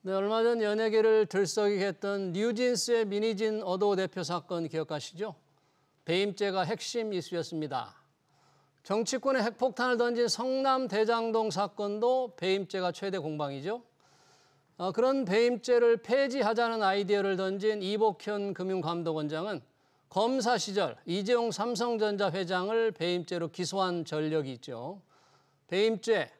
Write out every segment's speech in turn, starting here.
네, 얼마 전 연예계를 들썩이게 했던 뉴진스의 민희진 어도 대표 사건 기억하시죠? 배임죄가 핵심 이슈였습니다. 정치권에 핵폭탄을 던진 성남 대장동 사건도 배임죄가 최대 공방이죠. 그런 배임죄를 폐지하자는 아이디어를 던진 이복현 금융감독원장은 검사 시절 이재용 삼성전자 회장을 배임죄로 기소한 전력이 있죠. 배임죄,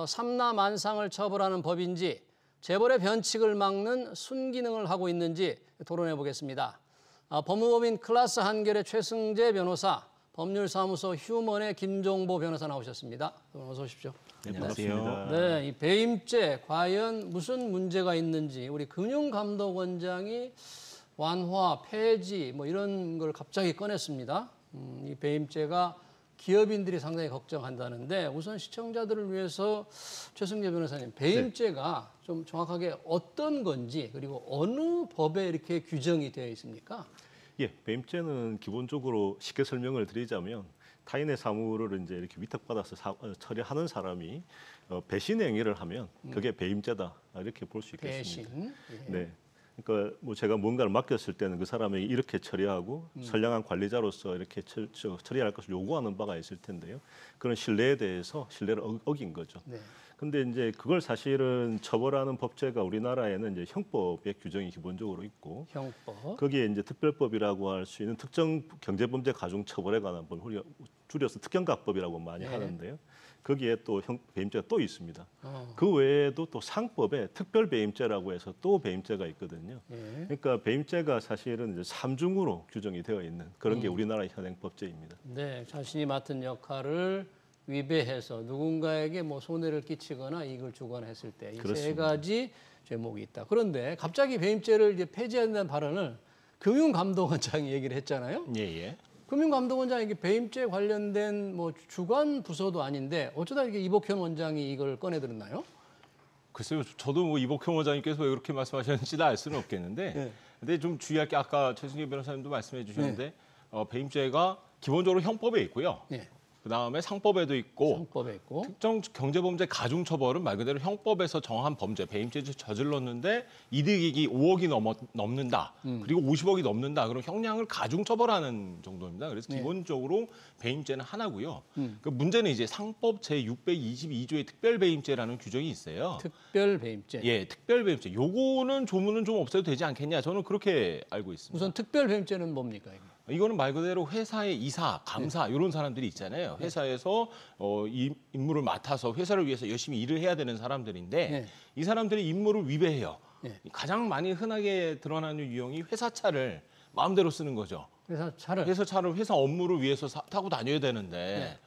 삼라만상을 처벌하는 법인지 재벌의 변칙을 막는 순기능을 하고 있는지 토론해 보겠습니다. 법무법인 클라스 한결의 최승재 변호사, 법률사무소 휴먼의 김종보 변호사 나오셨습니다. 어서 오십시오. 네, 반갑습니다. 네, 이 배임죄 과연 무슨 문제가 있는지 우리 금융감독원장이 완화, 폐지 뭐 이런 걸 갑자기 꺼냈습니다. 이 배임죄가 기업인들이 상당히 걱정한다는데 우선 시청자들을 위해서 최승재 변호사님, 배임죄가 좀 정확하게 어떤 건지 그리고 어느 법에 이렇게 규정이 되어 있습니까? 예, 배임죄는 기본적으로 쉽게 설명을 드리자면 타인의 사물을 이제 이렇게 위탁받아서 처리하는 사람이 배신의 행위를 하면 그게 배임죄다 이렇게 볼 수 있겠습니다. 배신. 예. 네. 그러니까 뭐 제가 뭔가를 맡겼을 때는 그 사람에게 이렇게 처리하고 선량한 관리자로서 이렇게 처리할 것을 요구하는 바가 있을 텐데요. 그런 신뢰에 대해서 신뢰를 어긴 거죠. 네. 근데 이제 그걸 사실은 처벌하는 법제가 우리나라에는 이제 형법의 규정이 기본적으로 있고, 형법. 거기에 이제 특별법이라고 할 수 있는 특정 경제범죄 가중 처벌에 관한 법, 우리가 줄여서 특경각법이라고 많이 하는데요. 거기에 또 배임죄가 또 있습니다. 그 외에도 또 상법에 특별배임죄라고 해서 또 배임죄가 있거든요. 그러니까 배임죄가 사실은 이제 삼중으로 규정이 되어 있는 그런 게 우리나라 현행 법제입니다. 네, 자신이 맡은 역할을 위배해서 누군가에게 뭐 손해를 끼치거나 이익을 주거나 했을 때 이 세 가지 죄목이 있다. 그런데 갑자기 배임죄를 이제 폐지해야 된다는 발언을 금융감독원장이 얘기를 했잖아요. 예. 금융감독원장이 배임죄 관련된 뭐 주관 부서도 아닌데 어쩌다 이게 이복현 원장이 이걸 꺼내들었나요? 글쎄요, 저도 뭐 이복현 원장님께서 왜 그렇게 말씀하셨는지는 알 수는 없겠는데, 네. 근데 좀 주의할 게 아까 최승재 변호사님도 말씀해 주셨는데, 배임죄가 기본적으로 형법에 있고요. 네. 그 다음에 상법에도 있고, 상법에 있고, 특정 경제범죄 가중처벌은 말 그대로 형법에서 정한 범죄, 배임죄를 저질렀는데 이득이익이 5억이 넘는다. 그리고 50억이 넘는다. 그럼 형량을 가중처벌하는 정도입니다. 그래서 기본적으로 배임죄는 하나고요. 그 문제는 이제 상법 제622조의 특별배임죄라는 규정이 있어요. 특별배임죄. 예, 특별배임죄. 요거는 조문은 좀 없애도 되지 않겠냐. 저는 그렇게 알고 있습니다. 우선 특별배임죄는 뭡니까? 이게? 이거는 말 그대로 회사의 이사, 감사 이런 사람들이 있잖아요. 회사에서 이 임무를 맡아서 회사를 위해서 열심히 일을 해야 되는 사람들인데 이 사람들이 임무를 위배해요. 가장 많이 흔하게 드러나는 유형이 회사 차를 마음대로 쓰는 거죠. 회사 차를 회사 업무를 위해서 타고 다녀야 되는데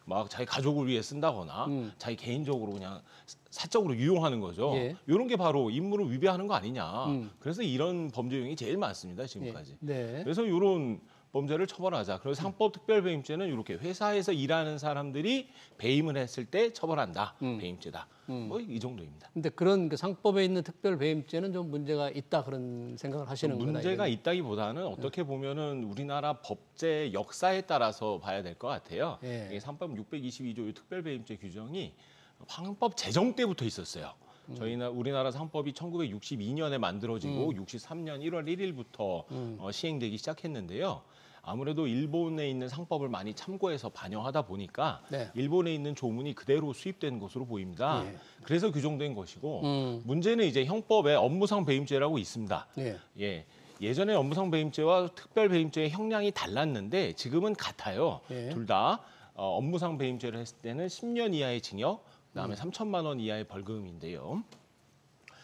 막 자기 가족을 위해 쓴다거나 자기 개인적으로 그냥 사적으로 유용하는 거죠. 이런 게 바로 임무를 위배하는 거 아니냐. 그래서 이런 범죄 유형이 제일 많습니다, 지금까지. 그래서 이런 범죄를 처벌하자. 그래서 상법 특별배임죄는 이렇게 회사에서 일하는 사람들이 배임을 했을 때 처벌한다. 배임죄다. 뭐 이 정도입니다. 근데 그런 그 상법에 있는 특별배임죄는 좀 문제가 있다 그런 생각을 하시는 거다. 문제가 있다기보다는 어떻게 보면은 우리나라 법제 역사에 따라서 봐야 될 것 같아요. 이게 상법 622조의 특별배임죄 규정이 상법 제정 때부터 있었어요. 우리나라 상법이 1962년에 만들어지고 63년 1월 1일부터 시행되기 시작했는데요. 아무래도 일본에 있는 상법을 많이 참고해서 반영하다 보니까 일본에 있는 조문이 그대로 수입된 것으로 보입니다. 그래서 규정된 것이고 문제는 이제 형법에 업무상 배임죄라고 있습니다. 예전에 업무상 배임죄와 특별 배임죄의 형량이 달랐는데 지금은 같아요. 둘 다 업무상 배임죄를 했을 때는 10년 이하의 징역, 그다음에 3천만 원 이하의 벌금인데요.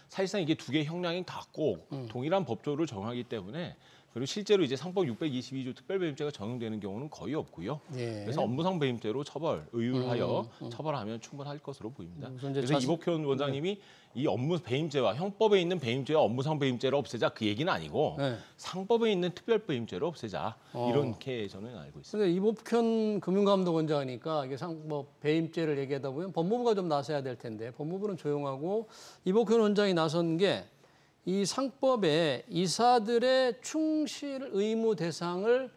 사실상 이게 두 개의 형량이 같고 동일한 법조를 적용하기 때문에 그리고 실제로 이제 상법 622조 특별배임죄가 적용되는 경우는 거의 없고요. 그래서 업무상 배임죄로 의율하여 처벌하면 충분할 것으로 보입니다. 그래서 이복현 원장님이 이 업무 배임죄와 형법에 있는 배임죄와 업무상 배임죄를 없애자 그 얘기는 아니고 상법에 있는 특별배임죄를 없애자 이렇게 저는 알고 있습니다. 그런데 이복현 금융감독원장이니까 이게 상법 배임죄를 얘기하다 보면 법무부가 좀 나서야 될 텐데 법무부는 조용하고 이복현 원장이 나선 게 이 상법에 이사들의 충실 의무 대상을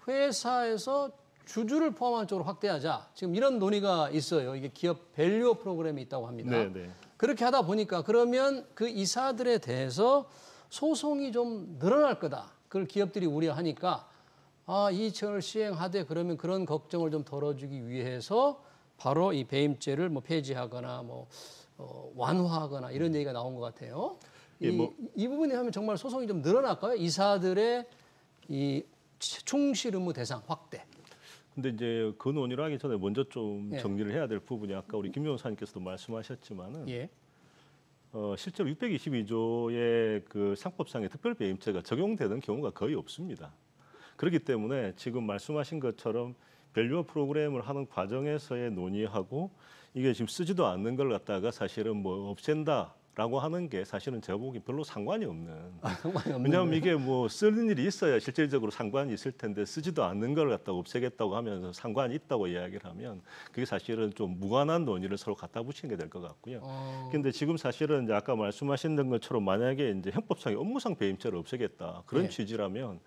회사에서 주주를 포함한 쪽으로 확대하자. 지금 이런 논의가 있어요. 이게 기업 밸류업 프로그램이 있다고 합니다. 그렇게 하다 보니까 그러면 그 이사들에 대해서 소송이 좀 늘어날 거다. 그걸 기업들이 우려하니까 이 처를 시행하되 그러면 그런 걱정을 좀 덜어주기 위해서 바로 이 배임죄를 뭐 폐지하거나 뭐 완화하거나 이런 얘기가 나온 것 같아요. 이 부분에 하면 정말 소송이 좀 늘어날까요? 이사들의 이 충실 의무 대상 확대. 근데 이제 그 논의를 하기 전에 먼저 좀 정리를 해야 될 부분이 아까 우리 김 변호사님께서도 말씀하셨지만은 실제로 622조의 그 상법상의 특별배임죄가 적용되는 경우가 거의 없습니다. 그렇기 때문에 지금 말씀하신 것처럼 밸류어 프로그램을 하는 과정에서의 논의하고 이게 지금 쓰지도 않는 걸 갖다가 사실은 뭐 없앤다라고 하는 게 사실은 제가 보기 별로 상관이 없는. 왜냐하면 이게 뭐 쓰는 일이 있어야 실질적으로 상관이 있을 텐데 쓰지도 않는 걸 갖다가 없애겠다고 하면서 상관이 있다고 이야기를 하면 그게 사실은 좀 무관한 논의를 서로 갖다 붙이는 게 될 것 같고요. 근데 지금 사실은 이제 아까 말씀하신 것처럼 만약에 이제 형법상의 업무상 배임죄를 없애겠다 그런 취지라면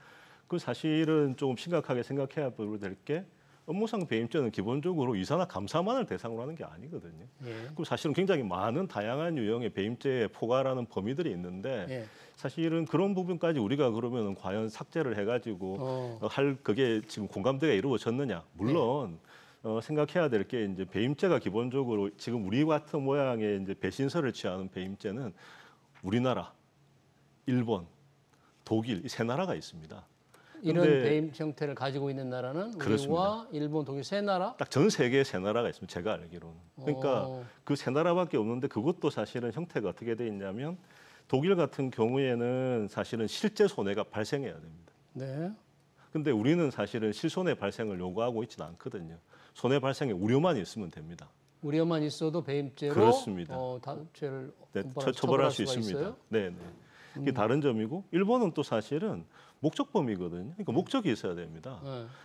그 사실은 조금 심각하게 생각해야 될 게 업무상 배임죄는 기본적으로 이사나 감사만을 대상으로 하는 게 아니거든요. 그럼 사실은 굉장히 많은 다양한 유형의 배임죄에 포괄하는 범위들이 있는데 사실은 그런 부분까지 우리가 그러면 과연 삭제를 해가지고 할 그게 지금 공감대가 이루어졌느냐? 물론 생각해야 될 게 이제 배임죄가 기본적으로 지금 우리 같은 모양의 이제 배신서를 취하는 배임죄는 우리나라, 일본, 독일 이 세 나라가 있습니다. 이런 배임 형태를 가지고 있는 나라는 우리와 일본, 독일 세 나라? 딱 전 세계에 세 나라가 있습니다. 제가 알기로는. 그러니까 그 세 나라밖에 없는데 그것도 사실은 형태가 어떻게 돼 있냐면 독일 같은 경우에는 사실은 실제 손해가 발생해야 됩니다. 네. 근데 우리는 사실은 실손해 발생을 요구하고 있지는 않거든요. 손해 발생의 우려만 있으면 됩니다. 우려만 있어도 배임죄로 그렇습니다. 죄를 처벌할 수 있습니다. 네, 네. 그게 다른 점이고 일본은 또 사실은 목적 범위거든요. 그러니까 목적이 있어야 됩니다.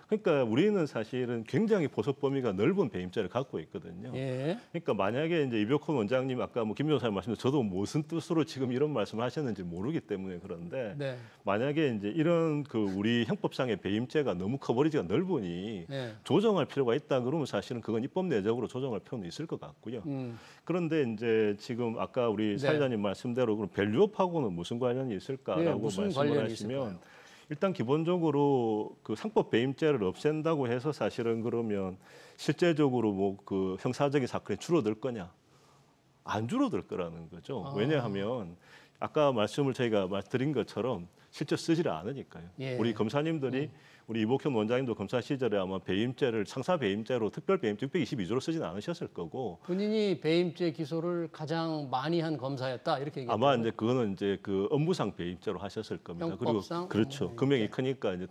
그러니까 우리는 사실은 굉장히 보석 범위가 넓은 배임죄를 갖고 있거든요. 그러니까 만약에 이제 이벽헌 원장님 아까 뭐 김 변호사님 말씀도 저도 무슨 뜻으로 지금 이런 말씀을 하셨는지 모르기 때문에 그런데 만약에 이제 이런 그 우리 형법상의 배임죄가 너무 커버리지가 넓으니 조정할 필요가 있다 그러면 사실은 그건 입법 내적으로 조정할 필요는 있을 것 같고요. 그런데 이제 지금 아까 우리 사회자님 말씀대로 그럼 밸류업하고는 무슨 관련이 있을까라고 말씀을 하시면 일단 기본적으로 그 상법 배임죄를 없앤다고 해서 사실은 그러면 실제적으로 뭐 그 형사적인 사건이 줄어들 거냐? 안 줄어들 거라는 거죠. 왜냐하면 아까 말씀을 저희가 드린 것처럼 실제 쓰지를 않으니까요. 우리 검사님들이 우리 이복현 원장님도 검사 시절에 아마 배임죄를 상사 배임죄로 특별 배임죄 622조로 쓰지는 않으셨을 거고 본인이 배임죄 기소를 가장 많이 한 검사였다 이렇게 얘기했죠. 아마 이제 그거는 이제 그 업무상 배임죄로 하셨을 겁니다. 형법상? 그리고 그렇죠. 금액이 크니까 이제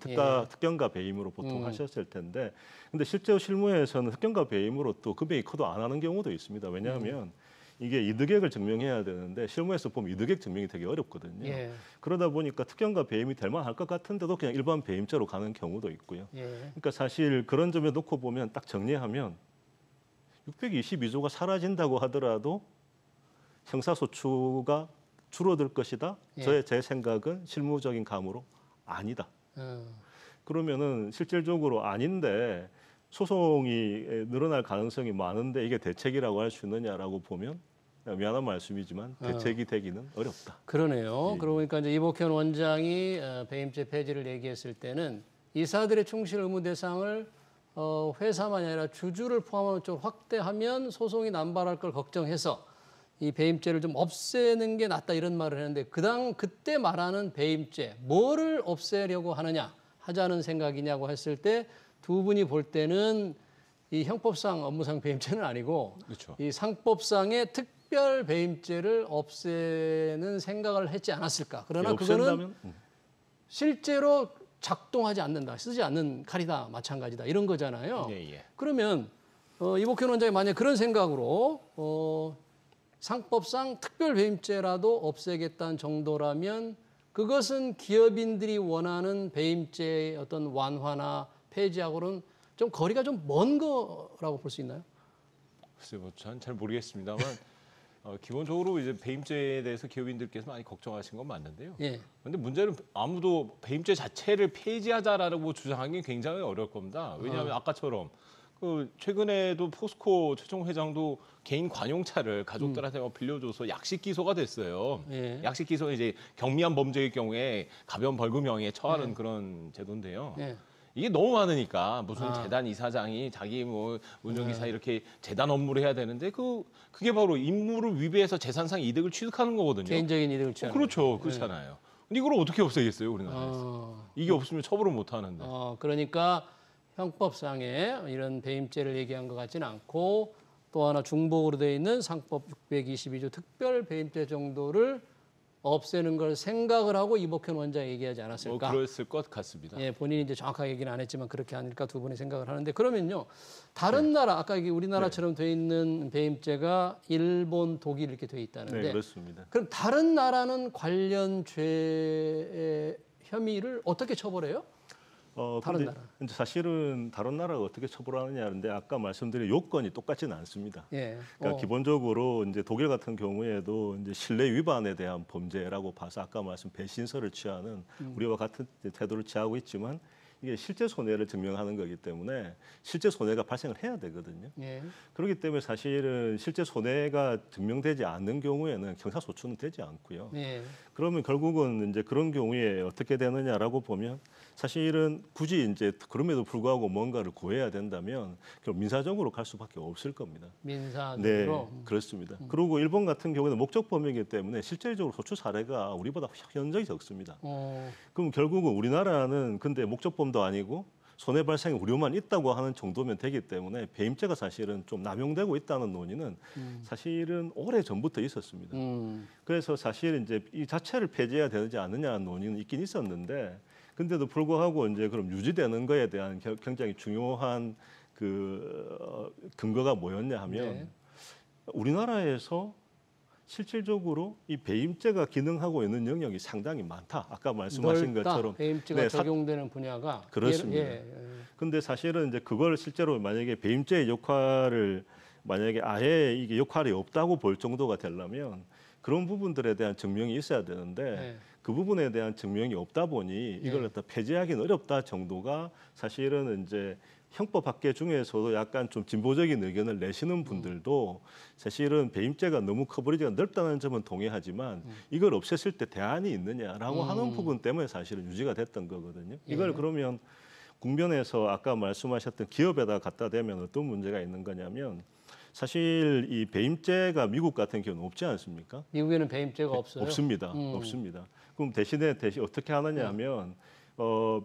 특경과 배임으로 보통 하셨을 텐데 근데 실제 실무에서는 특경과 배임으로 또 금액이 커도 안 하는 경우도 있습니다. 왜냐하면 이게 이득액을 증명해야 되는데 실무에서 보면 이득액 증명이 되게 어렵거든요. 그러다 보니까 특경과 배임이 될 만할 것 같은데도 그냥 일반 배임죄로 가는 경우도 있고요. 그러니까 사실 그런 점에 놓고 보면 딱 정리하면 622조가 사라진다고 하더라도 형사소추가 줄어들 것이다. 제 생각은 실무적인 감으로 아니다. 그러면은 실질적으로 아닌데 소송이 늘어날 가능성이 많은데 이게 대책이라고 할 수 있느냐라고 보면 미안한 말씀이지만 대책이 되기는 어렵다. 그러네요. 그러고 보니까 이제 이복현 원장이 배임죄 폐지를 얘기했을 때는 이사들의 충실 의무 대상을 회사만이 아니라 주주를 포함하는 쪽으로 확대하면 소송이 남발할 걸 걱정해서 이 배임죄를 좀 없애는 게 낫다 이런 말을 했는데 그때 말하는 배임죄 뭐를 없애려고 하자는 생각이냐고 했을 때 두 분이 볼 때는 이 형법상 업무상 배임죄는 아니고 이 상법상의 특별 배임죄를 없애는 생각을 했지 않았을까. 그러나 그거는 실제로 작동하지 않는다. 쓰지 않는 칼이다. 마찬가지다. 이런 거잖아요. 그러면 이복현 원장이 만약 그런 생각으로 상법상 특별 배임죄라도 없애겠다는 정도라면 그것은 기업인들이 원하는 배임죄의 어떤 완화나 폐지하고는 좀 거리가 좀 먼 거라고 볼 수 있나요? 글쎄요, 뭐 전 잘 모르겠습니다만 기본적으로 이제 배임죄에 대해서 기업인들께서 많이 걱정하신 건 맞는데요. 그런데 문제는 아무도 배임죄 자체를 폐지하자라고 주장하기는 굉장히 어려울 겁니다. 왜냐하면 아까처럼 그 최근에도 포스코 최종 회장도 개인 관용차를 가족들한테 빌려줘서 약식 기소가 됐어요. 예. 약식 기소는 이제 경미한 범죄의 경우에 가벼운 벌금형에 처하는 예. 그런 제도인데요. 예. 이게 너무 많으니까 무슨 재단 이사장이 자기 뭐 운전기사 이렇게 재단 업무를 해야 되는데 그게 바로 임무를 위배해서 재산상 이득을 취득하는 거거든요. 개인적인 이득을 취하는 그렇죠. 그렇잖아요. 근데 이걸 어떻게 없애겠어요, 우리나라에서. 이게 없으면 처벌을 못 하는데. 그러니까 형법상에 이런 배임죄를 얘기한 것 같지는 않고 또 하나 중복으로 되어 있는 상법 622조 특별 배임죄 정도를 없애는 걸 생각을 하고 이복현 원장이 얘기하지 않았을까? 그랬을 것 같습니다. 예, 본인이 이제 정확하게 얘기는 안 했지만 그렇게 아닐까 두 분이 생각을 하는데 그러면요. 다른 나라 아까 이게 우리나라처럼 돼 있는 배임죄가 일본, 독일 이렇게 돼 있다는데 네, 그렇습니다. 그럼 다른 나라는 관련 죄의 혐의를 어떻게 처벌해요? 다른 나라. 이제 사실은 다른 나라가 어떻게 처벌하느냐는데 아까 말씀드린 요건이 똑같지는 않습니다. 예. 그러니까 기본적으로 이제 독일 같은 경우에도 이제 신뢰 위반에 대한 범죄라고 봐서 아까 말씀 배신서를 취하는 우리와 같은 태도를 취하고 있지만 이게 실제 손해를 증명하는 거기 때문에 실제 손해가 발생을 해야 되거든요. 예. 그렇기 때문에 사실은 실제 손해가 증명되지 않는 경우에는 형사소추는 되지 않고요. 예. 그러면 결국은 이제 그런 경우에 어떻게 되느냐라고 보면 사실은 굳이 이제 그럼에도 불구하고 뭔가를 구해야 된다면 결국 민사적으로 갈 수밖에 없을 겁니다. 민사적으로. 네, 그렇습니다. 그리고 일본 같은 경우는 목적범이기 때문에 실질적으로 소추 사례가 우리보다 현저히 적습니다. 그럼 결국은 우리나라는 근데 목적범도 아니고 손해 발생의 우려만 있다고 하는 정도면 되기 때문에 배임죄가 사실은 좀 남용되고 있다는 논의는 사실은 오래 전부터 있었습니다. 그래서 사실 이제 이 자체를 폐지해야 되지 않느냐는 논의는 있긴 있었는데, 근데도 불구하고 이제 그럼 유지되는 거에 대한 굉장히 중요한 그 근거가 뭐였냐 하면 네. 우리나라에서 실질적으로 이 배임죄가 기능하고 있는 영역이 상당히 많다. 아까 말씀하신 넓다. 것처럼 배임죄가 네, 적용되는 분야가 그렇습니다. 근데 사실은 이제 그걸 실제로 만약에 배임죄의 역할을 만약에 아예 이게 역할이 없다고 볼 정도가 되려면 그런 부분들에 대한 증명이 있어야 되는데 네. 그 부분에 대한 증명이 없다 보니 이걸 갖다 폐지하기는 어렵다 정도가 사실은 이제 형법학계 중에서도 약간 좀 진보적인 의견을 내시는 분들도 사실은 배임죄가 너무 커버리지가 넓다는 점은 동의하지만 이걸 없앴을 때 대안이 있느냐라고 하는 부분 때문에 사실은 유지가 됐던 거거든요. 이걸 그러면 국면에서 아까 말씀하셨던 기업에다 갖다 대면 어떤 문제가 있는 거냐면 사실 이 배임죄가 미국 같은 경우는 없지 않습니까? 미국에는 배임죄가 없어요. 없습니다. 없습니다. 그럼 대신 어떻게 하느냐 하면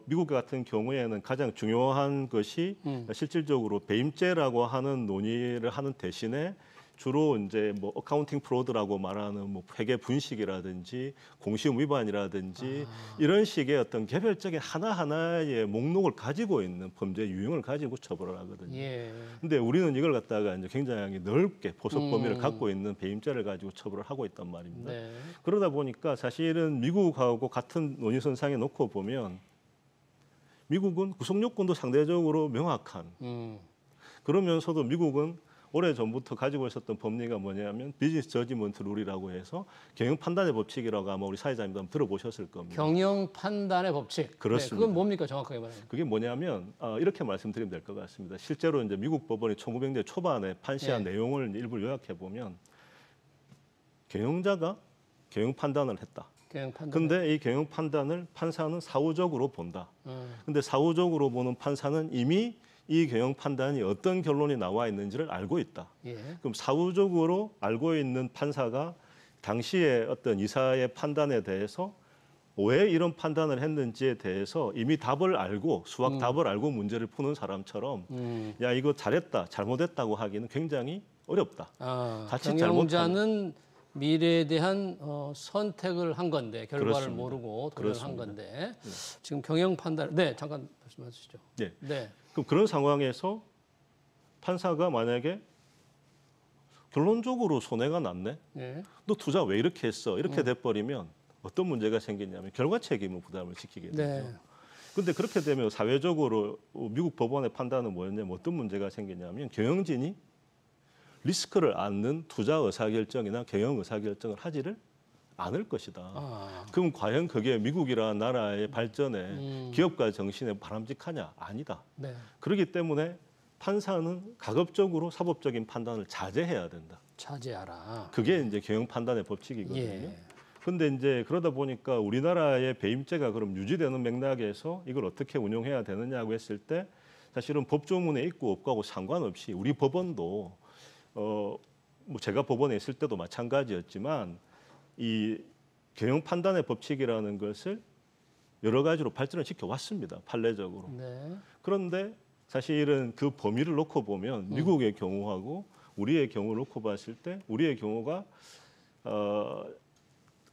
미국 같은 경우에는 가장 중요한 것이 실질적으로 배임죄라고 하는 논의를 하는 대신에 주로 이제 뭐 어카운팅 프로드라고 말하는 뭐 회계 분식이라든지 공시음 위반이라든지 이런 식의 어떤 개별적인 하나하나의 목록을 가지고 있는 범죄 유형을 가지고 처벌을 하거든요. 예. 근데 우리는 이걸 갖다가 이제 굉장히 넓게 보석 범위를 갖고 있는 배임죄를 가지고 처벌을 하고 있단 말입니다. 네. 그러다 보니까 사실은 미국하고 같은 논의선상에 놓고 보면 미국은 구속 요건도 상대적으로 명확한 그러면서도 미국은 오래전부터 가지고 있었던 법리가 뭐냐면 비즈니스 저지먼트 룰이라고 해서 경영 판단의 법칙이라고 아마 우리 사회자님도 한번 들어보셨을 겁니다. 경영 판단의 법칙. 그렇습니다. 네, 그건 뭡니까 정확하게 말하면? 그게 뭐냐면 이렇게 말씀드리면 될 것 같습니다. 실제로 이제 미국 법원이 1900년대 초반에 판시한 내용을 일부 요약해 보면 경영자가 경영 판단을 했다. 경영 판단. 근데 이 경영 판단을 판사는 사후적으로 본다. 근데 사후적으로 보는 판사는 이미 이 경영 판단이 어떤 결론이 나와 있는지를 알고 있다. 예. 그럼 사후적으로 알고 있는 판사가 당시에 어떤 이사의 판단에 대해서 왜 이런 판단을 했는지에 대해서 이미 답을 알고 수학 답을 알고 문제를 푸는 사람처럼 야 이거 잘했다 잘못했다고 하기는 굉장히 어렵다. 자칫 경영자는 미래에 대한 선택을 한 건데 결과를 그렇습니다. 모르고 도전을 한 그렇습니다. 건데 지금 경영 판단 잠깐 말씀해 주시죠. 네. 네. 그럼 그런 상황에서 판사가 만약에 결론적으로 손해가 났네. 네. 너 투자 왜 이렇게 했어? 이렇게 돼버리면 어떤 문제가 생기냐면 결과 책임을 부담을 지키게 되죠. 네. 근데 그렇게 되면 사회적으로 미국 법원의 판단은 뭐였냐면 어떤 문제가 생기냐면 경영진이 리스크를 안는 투자 의사결정이나 경영 의사결정을 하지를 않을 것이다. 그럼 과연 그게 미국이라는 나라의 발전에 기업가 정신에 바람직하냐? 아니다. 네. 그렇기 때문에 판사는 가급적으로 사법적인 판단을 자제해야 된다. 자제하라. 그게 이제 경영 판단의 법칙이거든요. 예. 근데 이제 그러다 보니까 우리나라의 배임죄가 그럼 유지되는 맥락에서 이걸 어떻게 운용해야 되느냐고 했을 때 사실은 법조문에 있고 없고하고 상관없이 우리 법원도 뭐 제가 법원에 있을 때도 마찬가지였지만 이 경영 판단의 법칙이라는 것을 여러 가지로 발전을 시켜 왔습니다. 판례적으로. 네. 그런데 사실은 그 범위를 놓고 보면 미국의 경우하고 우리의 경우를 놓고 봤을 때 우리의 경우가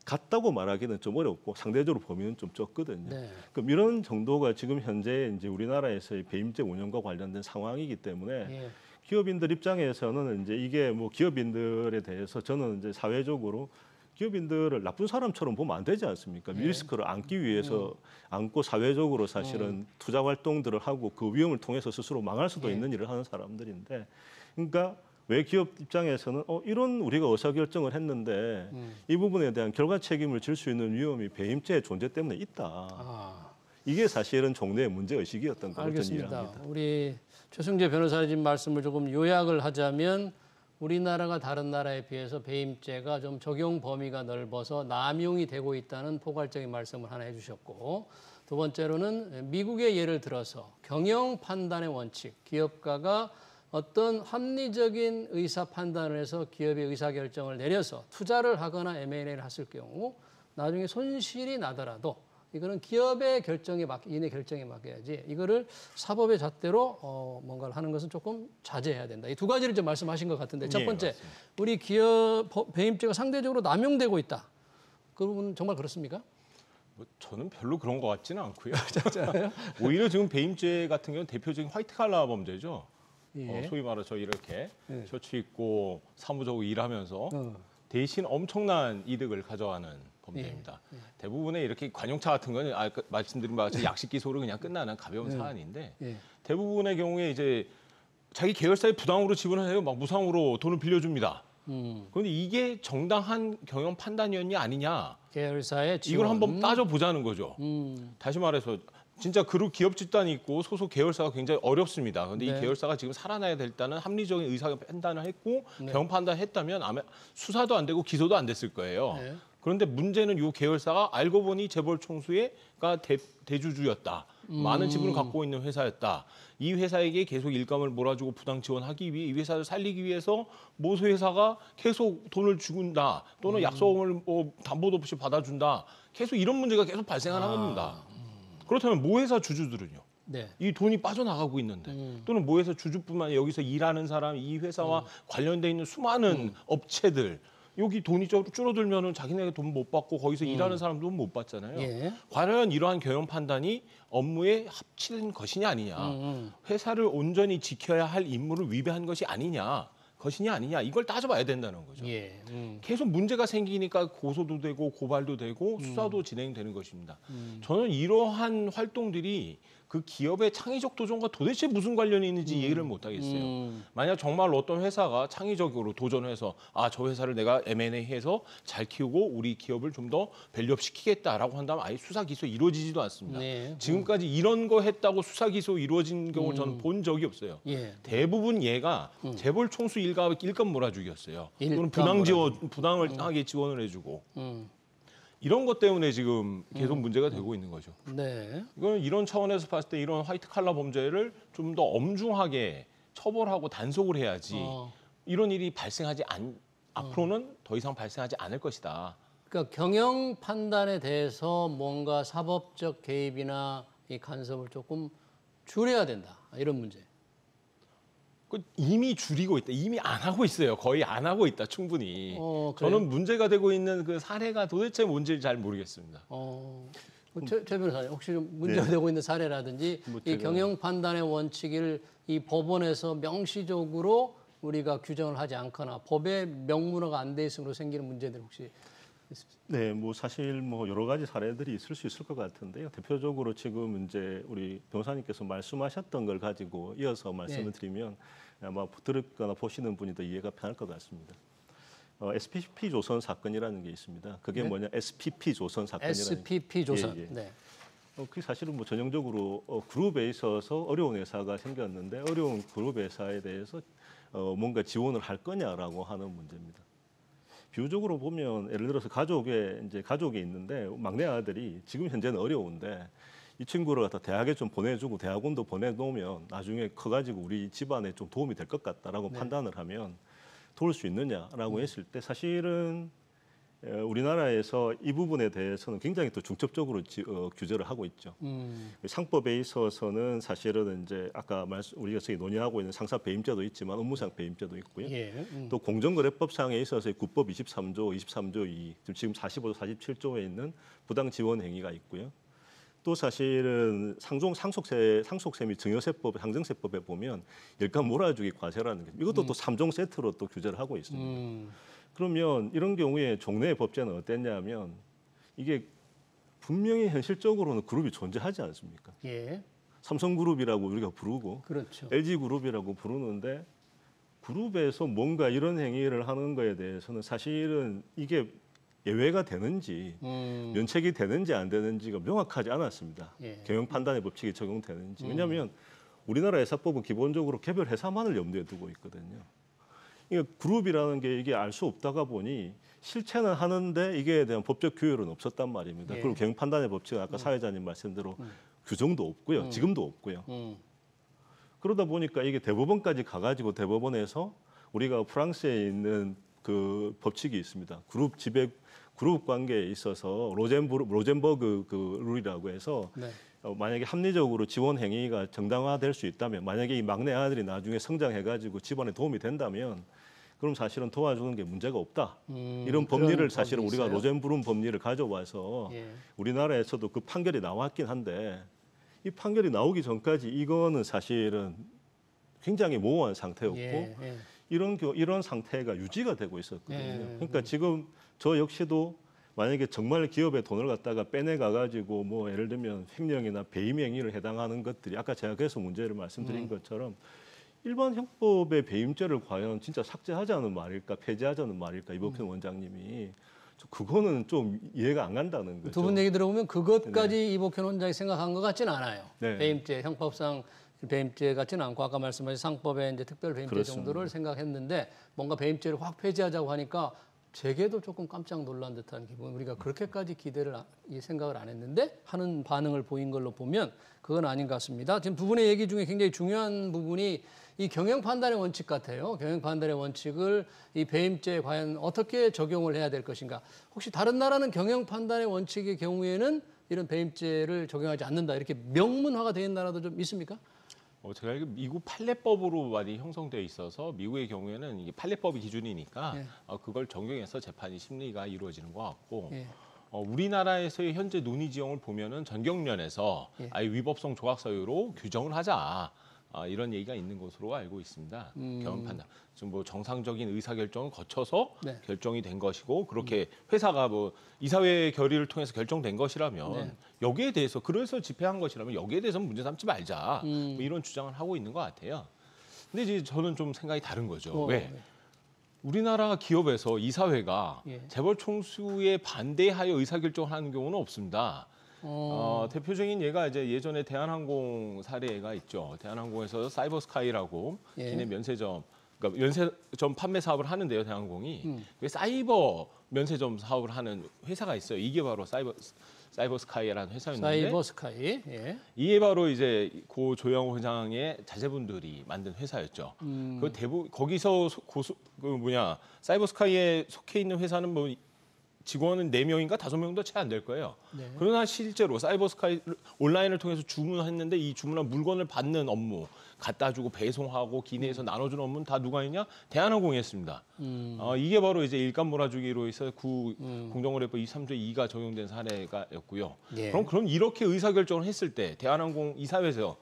같다고 말하기는 좀 어렵고 상대적으로 범위는 좀 적거든요. 네. 그럼 이런 정도가 지금 현재 이제 우리나라에서의 배임죄 운영과 관련된 상황이기 때문에 예. 기업인들 입장에서는 이제 이게 뭐 기업인들에 대해서 저는 이제 사회적으로 기업인들을 나쁜 사람처럼 보면 안 되지 않습니까? 리스크를 안기 위해서 안고 사회적으로 사실은 투자 활동들을 하고 그 위험을 통해서 스스로 망할 수도 있는 일을 하는 사람들인데, 그러니까 왜 기업 입장에서는 이런 우리가 의사결정을 했는데 이 부분에 대한 결과 책임을 질 수 있는 위험이 배임죄의 존재 때문에 있다. 이게 사실은 종래의 문제 의식이었던 걸로 저는 알겠습니다. 이해합니다. 우리 최승재 변호사님 말씀을 조금 요약을 하자면 우리나라가 다른 나라에 비해서 배임죄가 좀 적용 범위가 넓어서 남용이 되고 있다는 포괄적인 말씀을 하나 해주셨고, 두 번째로는 미국의 예를 들어서 경영 판단의 원칙, 기업가가 어떤 합리적인 의사 판단을 해서 기업의 의사결정을 내려서 투자를 하거나 M&A를 했을 경우 나중에 손실이 나더라도 이거는 기업의 결정에 인의 결정에 맡겨야지 이거를 사법의 잣대로 뭔가를 하는 것은 조금 자제해야 된다. 이 두 가지를 좀 말씀하신 것 같은데, 첫 번째, 맞습니다. 우리 기업 배임죄가 상대적으로 남용되고 있다. 그 부분은 정말 그렇습니까? 뭐 저는 별로 그런 것 같지는 않고요. 오히려 지금 배임죄 같은 경우는 대표적인 화이트 칼라 범죄죠. 예. 소위 말해서 이렇게 셔츠 입고 사무적으로 일하면서 대신 엄청난 이득을 가져가는 범죄입니다. 대부분의 이렇게 관용차 같은 거는 말씀드린 바와 같이 약식 기소로 그냥 끝나는 가벼운 사안인데 대부분의 경우에 이제 자기 계열사에 부당으로 지분을 해요. 막 무상으로 돈을 빌려줍니다. 그런데 이게 정당한 경영 판단이었냐 아니냐, 계열사의 지원. 이걸 한번 따져보자는 거죠. 다시 말해서 진짜 그룹 기업 집단이 있고 소속 계열사가 굉장히 어렵습니다. 그런데 이 계열사가 지금 살아나야 될 때는 합리적인 의사 판단을 했고 경영 판단을 했다면 아마 수사도 안 되고 기소도 안 됐을 거예요. 그런데 문제는 이 계열사가 알고 보니 재벌 총수가 대주주였다. 많은 지분을 갖고 있는 회사였다. 이 회사에게 계속 일감을 몰아주고 부당 지원하기 위해 이 회사를 살리기 위해서 모수 회사가 계속 돈을 주는다. 또는 약속을 담보도 없이 받아준다. 계속 이런 문제가 계속 발생하는 겁니다. 그렇다면 모회사 주주들은요? 이 돈이 빠져나가고 있는데 또는 모회사 주주뿐만 아니라 여기서 일하는 사람, 이 회사와 관련돼 있는 수많은 업체들, 여기 돈이 줄어들면은 자기네가 돈 못 받고 거기서 일하는 사람도 못 받잖아요. 과연 이러한 경영 판단이 업무에 합치는 것이냐 아니냐, 회사를 온전히 지켜야 할 임무를 위배한 것이 아니냐, 이걸 따져봐야 된다는 거죠. 계속 문제가 생기니까 고소도 되고 고발도 되고 수사도 진행되는 것입니다. 저는 이러한 활동들이 그 기업의 창의적 도전과 도대체 무슨 관련이 있는지 이해를 못 하겠어요. 만약 정말 어떤 회사가 창의적으로 도전해서 저 회사를 내가 M&A 해서 잘 키우고 우리 기업을 좀 더 밸류업 시키겠다라고 한다면 아예 수사 기소 이루어지지도 않습니다. 지금까지 이런 거 했다고 수사 기소 이루어진 경우 저는 본 적이 없어요. 대부분 얘가 재벌 총수 일감 몰아주기였어요. 또는 부당을 하게 지원을 해주고. 이런 것 때문에 지금 계속 문제가 되고 있는 거죠. 이거는 이런 차원에서 봤을 때 이런 화이트 칼라 범죄를 좀 더 엄중하게 처벌하고 단속을 해야지 이런 일이 앞으로는 더 이상 발생하지 않을 것이다. 그러니까 경영 판단에 대해서 뭔가 사법적 개입이나 이 간섭을 조금 줄여야 된다. 이런 문제. 이미 줄이고 있다. 이미 안 하고 있어요. 거의 안 하고 있다. 충분히. 저는 문제가 되고 있는 그 사례가 도대체 뭔지 잘 모르겠습니다. 최 변호사님, 혹시 좀 문제가 되고 있는 사례라든지 이 경영 판단의 원칙을 이 법원에서 명시적으로 우리가 규정을 하지 않거나 법의 명문화가 안 돼 있음으로 생기는 문제들 혹시 네, 뭐 사실 뭐 여러 가지 사례들이 있을 수 있을 것 같은데요. 대표적으로 지금 이제 우리 변호사님께서 말씀하셨던 걸 가지고 이어서 말씀을 드리면 아마 들었거나 보시는 분이 더 이해가 편할 것 같습니다. SPP 조선 사건이라는 게 있습니다. 그게 뭐냐? SPP 조선 사건이라는. SPP 조선. 그게 사실은 뭐 전형적으로 그룹에 있어서 어려운 회사가 생겼는데 어려운 그룹 회사에 대해서 뭔가 지원을 할 거냐라고 하는 문제입니다. 비유적으로 보면 예를 들어서 가족이 있는데 막내 아들이 지금 현재는 어려운데 이 친구를 갖다 대학에 좀 보내주고 대학원도 보내놓으면 나중에 커가지고 우리 집안에 좀 도움이 될 것 같다라고 네. 판단을 하면 도울 수 있느냐라고 했을 때 사실은 우리나라에서 이 부분에 대해서는 굉장히 또 중첩적으로 규제를 하고 있죠. 상법에 있어서는 사실은 이제 아까 우리가 논의하고 있는 상사 배임죄도 있지만 업무상 배임죄도 있고요. 예. 또 공정거래법상에 있어서 국법 23조 2 지금 45조 47조에 있는 부당 지원 행위가 있고요. 또 사실은 상속세 및 증여세법, 상정세법에 보면 일감 몰아주기 과세라는 게 이것도 또 3종 세트로 또 규제를 하고 있습니다. 그러면 이런 경우에 종래의 법제는 어땠냐면 이게 분명히 현실적으로는 그룹이 존재하지 않습니까? 예. 삼성그룹이라고 우리가 부르고 그렇죠. LG그룹이라고 부르는데 그룹에서 뭔가 이런 행위를 하는 거에 대해서는 사실은 이게 예외가 되는지 면책이 되는지 안 되는지가 명확하지 않았습니다. 예. 경영 판단의 법칙이 적용되는지. 왜냐하면 우리나라 회사법은 기본적으로 개별 회사만을 염두에 두고 있거든요. 그룹이라는 게 이게 알 수 없다가 보니 실체는 하는데 이게 대한 법적 규율은 없었단 말입니다. 예. 그리고 경영 판단의 법칙은 아까 사회자님 말씀대로 규정도 없고요. 지금도 없고요. 그러다 보니까 이게 대법원까지 가가지고 대법원에서 우리가 프랑스에 있는 그 법칙이 있습니다. 그룹 관계에 있어서 로젠버그 그 룰이라고 해서 네. 만약에 합리적으로 지원 행위가 정당화될 수 있다면 만약에 이 막내 아들이 나중에 성장해가지고 집안에 도움이 된다면 그럼 사실은 도와주는 게 문제가 없다. 이런 법리를 사실은 우리가 로젠브룸 법리를 가져와서 예. 우리나라에서도 그 판결이 나왔긴 한데 이 판결이 나오기 전까지 이거는 사실은 굉장히 모호한 상태였고 예. 이런 상태가 유지가 되고 있었거든요. 예. 그러니까 지금 저 역시도 만약에 정말 기업에 돈을 갖다가 빼내가 가지고 뭐 예를 들면 횡령이나 배임 행위를 해당하는 것들이 아까 제가 그래서 문제를 말씀드린 것처럼 일반 형법의 배임죄를 과연 진짜 삭제하자는 말일까 폐지하자는 말일까 이복현 원장님이 그거는 좀 이해가 안 간다는 거죠. 두 분 얘기 들어보면 그것까지 이복현 원장이 생각한 것 같지는 않아요. 네. 배임죄, 형법상 배임죄 같지는 않고 아까 말씀하신 상법의 이제 특별 배임죄 그렇습니다. 정도를 생각했는데 뭔가 배임죄를 확 폐지하자고 하니까 제게도 조금 깜짝 놀란 듯한 기분. 우리가 그렇게까지 생각을 안 했는데 하는 반응을 보인 걸로 보면 그건 아닌 것 같습니다. 지금 두 분의 얘기 중에 굉장히 중요한 부분이 이 경영 판단의 원칙 같아요. 경영 판단의 원칙을 이 배임죄에 과연 어떻게 적용을 해야 될 것인가. 혹시 다른 나라는 경영 판단의 원칙의 경우에는 이런 배임죄를 적용하지 않는다. 이렇게 명문화가 되어 있는 나라도 좀 있습니까? 제가 알기로 미국 판례법으로 많이 형성되어 있어서 미국의 경우에는 이게 판례법이 기준이니까 예. 그걸 적용해서 재판이 심리가 이루어지는 것 같고 예. 우리나라에서의 현재 논의 지형을 보면은 전경련에서 예. 아예 위법성 조각 사유로 규정을 하자. 이런 얘기가 있는 것으로 알고 있습니다. 경영 판단. 지금 뭐 정상적인 의사결정을 거쳐서 네. 결정이 된 것이고 그렇게 회사가 뭐 이사회 결의를 통해서 결정된 것이라면 네. 여기에 대해서 그래서 집행한 것이라면 여기에 대해서는 문제 삼지 말자. 뭐 이런 주장을 하고 있는 것 같아요. 근데 이제 저는 좀 생각이 다른 거죠. 왜? 네. 우리나라 기업에서 이사회가 예. 재벌 총수에 반대하여 의사결정을 하는 경우는 없습니다. 대표적인 예가 이제 예전에 대한항공 사례가 있죠. 대한항공에서 사이버스카이라고 예. 기내 면세점, 그러니까 면세점 판매 사업을 하는데요. 대한항공이 사이버 면세점 사업을 하는 회사가 있어요. 이게 바로 사이버스카이라는 회사였는데 사이버스카이. 예. 이게 바로 이제 고 조영호 회장의 자제분들이 만든 회사였죠. 그 대부분 거기서 사이버스카이에 속해 있는 회사는 뭐 직원은 4명인가 5명도 채 안 될 거예요. 네. 그러나 실제로 사이버스카이 온라인을 통해서 주문했는데 이 주문한 물건을 받는 업무, 갖다 주고 배송하고 기내에서 나눠주는 업무는 다 누가 했냐? 대한항공이 했습니다. 이게 바로 이제 일감 몰아주기로 해서 공정거래법 23조 2가 적용된 사례가였고요. 예. 그럼 이렇게 의사결정을 했을 때 대한항공 이사회에서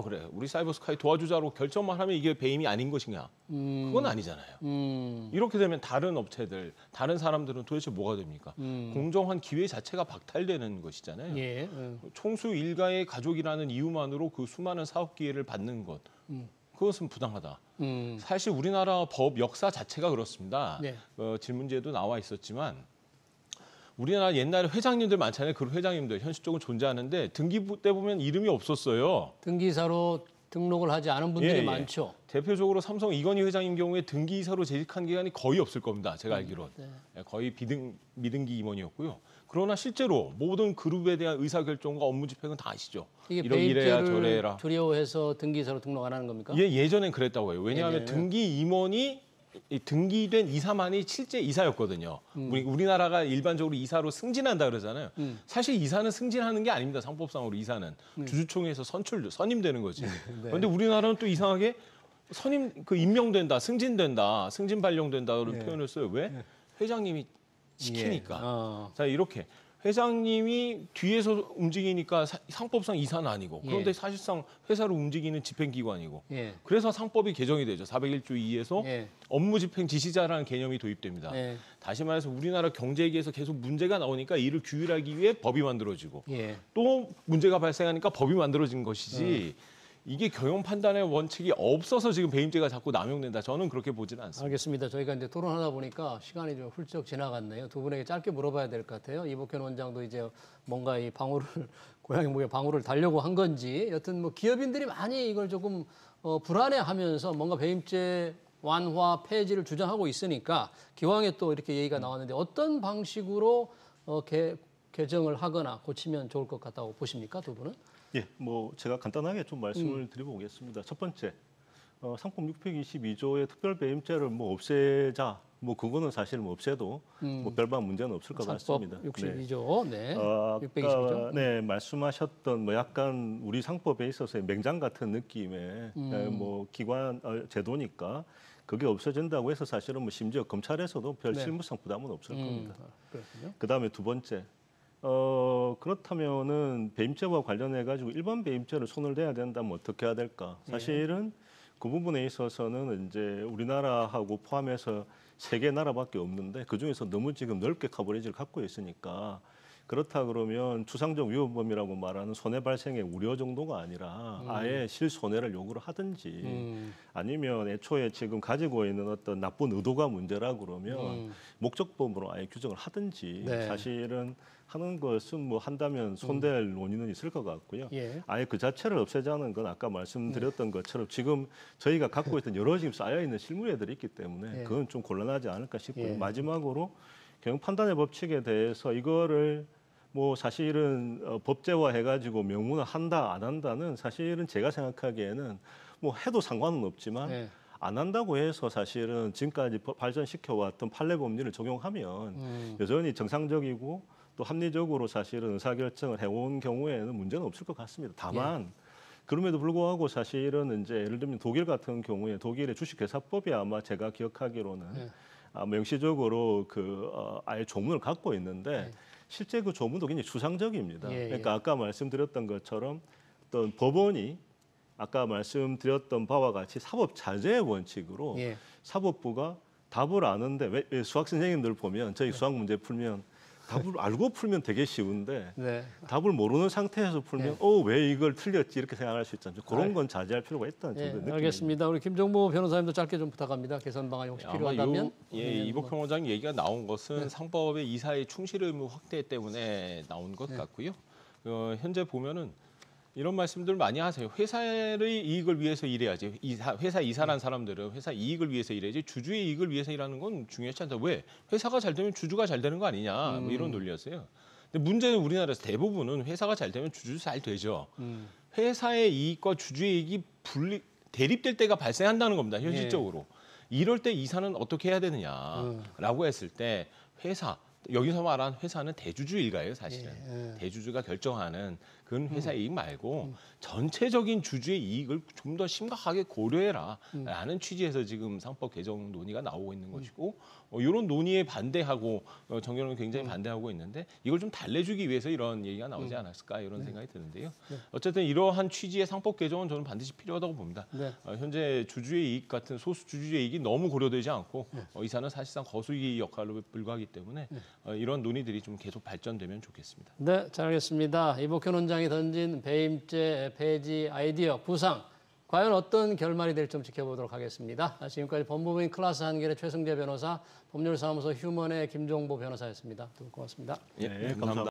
그래 우리 사이버스카이 도와주자로 결정만 하면 이게 배임이 아닌 것이냐? 그건 아니잖아요. 이렇게 되면 다른 업체들, 다른 사람들은 도대체 뭐가 됩니까? 공정한 기회 자체가 박탈되는 것이잖아요. 예. 총수 일가의 가족이라는 이유만으로 그 수많은 사업 기회를 받는 것, 그것은 부당하다. 사실 우리나라 법 역사 자체가 그렇습니다. 네. 질문지에도 나와 있었지만 우리나라 옛날에 회장님들 많잖아요. 그룹 회장님들 현실적으로 존재하는데 등기 때 보면 이름이 없었어요. 등기사로 등록을 하지 않은 분들이 예. 많죠. 대표적으로 삼성 이건희 회장님 경우에 등기사로 재직한 기간이 거의 없을 겁니다. 제가 알기로는. 네. 거의 미등기 임원이었고요. 그러나 실제로 모든 그룹에 대한 의사결정과 업무 집행은 다 아시죠. 이게 이래야 배입죄를 저래라. 두려워해서 등기사로 등록 안 하는 겁니까? 예전엔 그랬다고 해요. 왜냐하면 예전에는? 등기 임원이 등기된 이사만이 실제 이사였거든요. 우리나라가 일반적으로 이사로 승진한다 그러잖아요. 사실 이사는 승진하는 게 아닙니다. 상법상으로 이사는 주주총회에서 선임되는 거지. 그런데 우리나라는 또 이상하게 임명된다, 승진된다, 승진 발령된다는 표현을 써요. 왜? 회장님이 시키니까. 자, 이렇게 회장님이 뒤에서 움직이니까 상법상 이사는 아니고 그런데 사실상 회사를 움직이는 집행기관이고 그래서 상법이 개정이 되죠. 401조 2에서 업무 집행 지시자라는 개념이 도입됩니다. 다시 말해서 우리나라 경제계에서 계속 문제가 나오니까 이를 규율하기 위해 법이 만들어지고 또 문제가 발생하니까 법이 만들어진 것이지 이게 경영 판단의 원칙이 없어서 지금 배임죄가 자꾸 남용된다. 저는 그렇게 보지는 않습니다. 알겠습니다. 저희가 이제 토론하다 보니까 시간이 좀 훌쩍 지나갔네요. 두 분에게 짧게 물어봐야 될 것 같아요. 이복현 원장도 이제 뭔가 이 방울을 고양이 목에 방울을 달려고 한 건지 여튼 뭐 기업인들이 많이 이걸 조금 불안해하면서 뭔가 배임죄 완화 폐지를 주장하고 있으니까 기왕에 또 이렇게 얘기가 나왔는데 어떤 방식으로 개정을 하거나 고치면 좋을 것 같다고 보십니까, 두 분은? 예, 뭐 제가 간단하게 좀 말씀을 드려보겠습니다. 첫 번째, 상법 622조의 특별 배임죄를 뭐 없애자, 뭐 그거는 사실 뭐 없애도 뭐 별반 문제는 없을 것 같습니다. 62조, 네. 아까 622조. 네 말씀하셨던 뭐 약간 우리 상법에 있어서의 맹장 같은 느낌의 뭐 기관 제도니까 그게 없어진다고 해서 사실은 뭐 심지어 검찰에서도 별 실무상 부담은 없을 겁니다. 그렇군요. 그다음에 두 번째. 그렇다면은 배임죄와 관련해 가지고 일반 배임죄를 손을 대야 된다면 어떻게 해야 될까? 사실은 그 부분에 있어서는 이제 우리나라하고 포함해서 3개 나라밖에 없는데 그 중에서 너무 지금 넓게 커버리지를 갖고 있으니까 그렇다 그러면 추상적 위헌범이라고 말하는 손해 발생의 우려 정도가 아니라 아예 실손해를 요구를 하든지 아니면 애초에 지금 가지고 있는 어떤 나쁜 의도가 문제라 그러면 목적범으로 아예 규정을 하든지 사실은 하는 것은 뭐 한다면 손댈 논의는 있을 것 같고요. 아예 그 자체를 없애자는 건 아까 말씀드렸던 것처럼 지금 저희가 갖고 있던 여러 지금 쌓여 있는 실무례들이 있기 때문에 그건 좀 곤란하지 않을까 싶고요. 마지막으로 경영 판단의 법칙에 대해서 이거를 뭐 사실은 법제화 해가지고 명문화 한다 안 한다는 사실은 제가 생각하기에는 뭐 해도 상관은 없지만 안 한다고 해서 사실은 지금까지 발전시켜왔던 판례 법리를 적용하면 여전히 정상적이고 또 합리적으로 사실은 의사결정을 해온 경우에는 문제는 없을 것 같습니다. 다만 그럼에도 불구하고 사실은 이제 예를 들면 독일 같은 경우에 독일의 주식회사법이 아마 제가 기억하기로는 명시적으로 아예 조문을 갖고 있는데 실제 그 조문도 굉장히 추상적입니다. 그러니까 아까 말씀드렸던 것처럼 어떤 법원이 아까 말씀드렸던 바와 같이 사법 자제의 원칙으로 사법부가 답을 아는데 왜 수학 선생님들 보면 저희 수학 문제 풀면 답을 알고 풀면 되게 쉬운데 답을 모르는 상태에서 풀면 왜 이걸 틀렸지 이렇게 생각할 수 있잖아요. 그런 건 자제할 필요가 있다는 정도의 느낌입니다. 알겠습니다. 우리 김정보 변호사님도 짧게 좀 부탁합니다. 개선 방안이 혹시 필요하다면. 이복현 원장 얘기가 나온 것은 상법의 이사의 충실 의무 확대 때문에 나온 것 같고요. 현재 보면은 이런 말씀들 많이 하세요. 회사의 이익을 위해서 일해야지. 회사 이사란 사람들은 회사 이익을 위해서 일해야지 주주의 이익을 위해서 일하는 건 중요하지 않다. 왜? 회사가 잘 되면 주주가 잘 되는 거 아니냐. 뭐 이런 논리였어요. 근데 문제는 우리나라에서 대부분은 회사가 잘 되면 주주 잘 되죠. 회사의 이익과 주주의 이익이 대립될 때가 발생한다는 겁니다. 현실적으로. 이럴 때 이사는 어떻게 해야 되느냐라고 했을 때 여기서 말한 회사는 대주주 일가예요, 사실은. 대주주가 결정하는 그건 회사 이익 말고 전체적인 주주의 이익을 좀 더 심각하게 고려해라라는 취지에서 지금 상법 개정 논의가 나오고 있는 것이고 이런 논의에 반대하고 정경련은 굉장히 반대하고 있는데 이걸 좀 달래주기 위해서 이런 얘기가 나오지 않았을까 이런 생각이 드는데요. 어쨌든 이러한 취지의 상법 개정은 저는 반드시 필요하다고 봅니다. 현재 주주의 이익 같은 소수 주주의 이익이 너무 고려되지 않고 이사는 사실상 거수기 역할로 불과하기 때문에 이런 논의들이 좀 계속 발전되면 좋겠습니다. 네, 잘 알겠습니다. 이복현 원장이 던진 배임죄 폐지 아이디어 구상 과연 어떤 결말이 될지 좀 지켜보도록 하겠습니다. 지금까지 법무부인 클라스 한길의 최승재 변호사, 법률사무소 휴먼의 김종보 변호사였습니다. 두 분 고맙습니다. 예, 감사합니다.